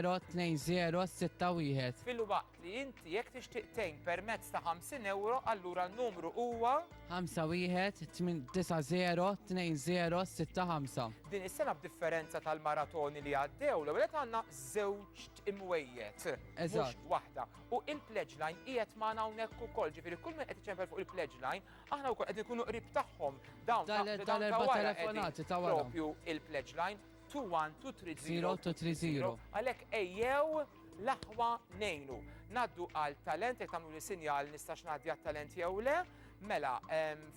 2-0-2-0-6-1. Fil-waqt li inti jekk tixtieq tgħin permezz ta' 50 euro, allura n-numru huwa 5-1-8-9-0-2-0-6-5. din is-sena b'differenza tal-maratoni li għaddew l-ewwel qed għandna żewġ imwejjed, mhux Eżatt. waħda. U il-pledge line qiegħed magħna hawnhekk ukoll, ġifieri kull min qed iċempel fuq il-pledge line, aħna wkoll qed nkunu qrib tagħhom. Dawn Dal-erba' telefonati ta' wara. propju il-pledge line 21230 0-2-3-0. għalhekk ejjew l-aħwa nejnu. Naddu għal talent, jekk tagħmlu li sinjal nistax ngħaddi għat-talent jew le, mela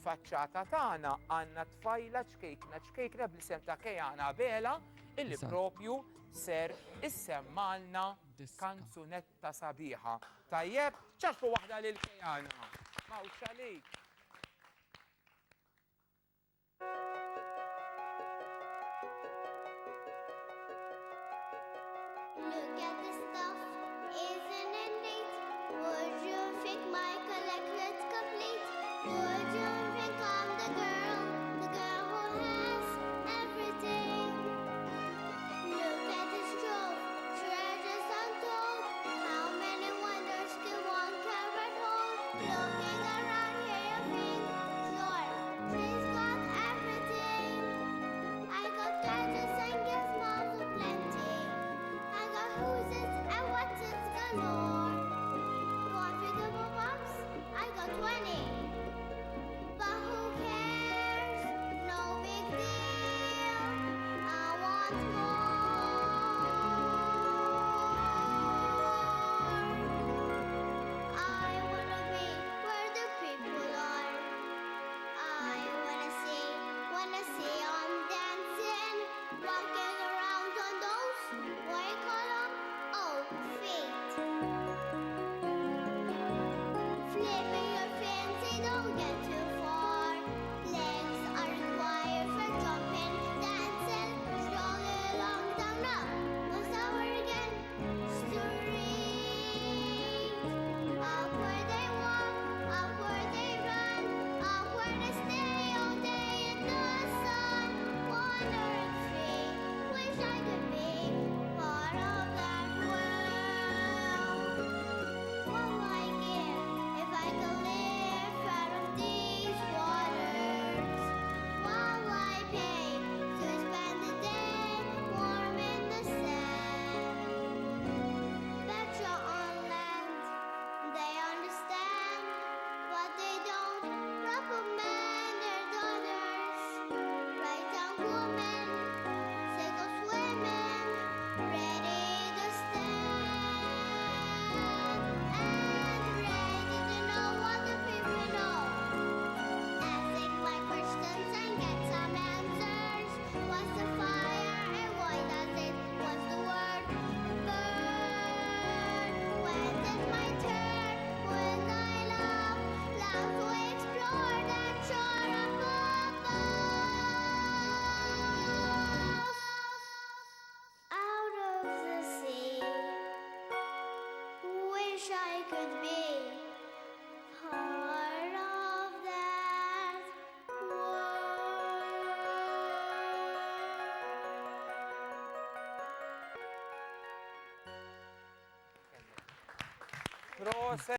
faċċata tagħna għandna tfajla ċkejkna bl-isem ta' Kejana Bela illi Eżatt. propju ser issemmalna Diska. kanzunetta sabiħa. Tajjeb, ċaħfu waħda lil Kejana. Mawx għalik. Look at the stuff, isn't it neat? Would you think my collection's complete? Would you think I'm the girl who has everything? Look at this trove, treasures untold. How many wonders can one carrot hold? Looking around here, you think, sure, she's got everything. I got gadgets and gizmos aplenty. I got who's-its and what's-its galore. You want figure bumps? I got 20. But who cares? No big deal. I want more. I wanna be where the people are. I wanna see 'em dancing, walking around on those, what you call 'em? Oh, feet. Flipping your fancy, don't get too far. Legs are required for jumping, dancing, strolling along down the, what's over again? Street. Up where they walk, up where they run, up where they stay all day in the sun. Wandering free, wish I could be part of that world. What would I give if I could live out of these waters? What would I pay to spend the day warm in the sand? Bet you're on land, they understand, but they don't reprimand their daughters. Right down women, sick of swimming, ready to stand, and ready to know what the people know. Asking my questions and get some answers. What's the fire and why does it? What's the word? Burn. When is my turn? When I love to explore that shore above us. Out of the sea, wish I could be part of that world. Proset.